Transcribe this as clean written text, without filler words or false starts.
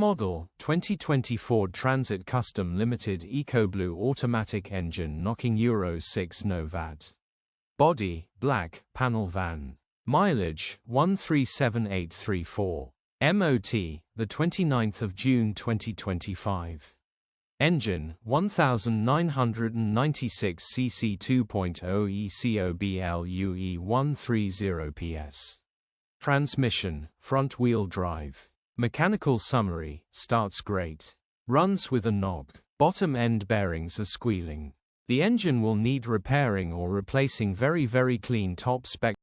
Model 2020 Ford Transit Custom Limited Ecoblue automatic engine knocking Euro 6 no VAT. Body black, panel van. Mileage 137834. MOT the 29th of June 2025. Engine 1996 cc 2.0 Ecoblue 130 PS. Transmission front-wheel drive. Mechanical summary: starts great. Runs with a knock. Bottom end bearings are squealing. The engine will need repairing or replacing very clean top spec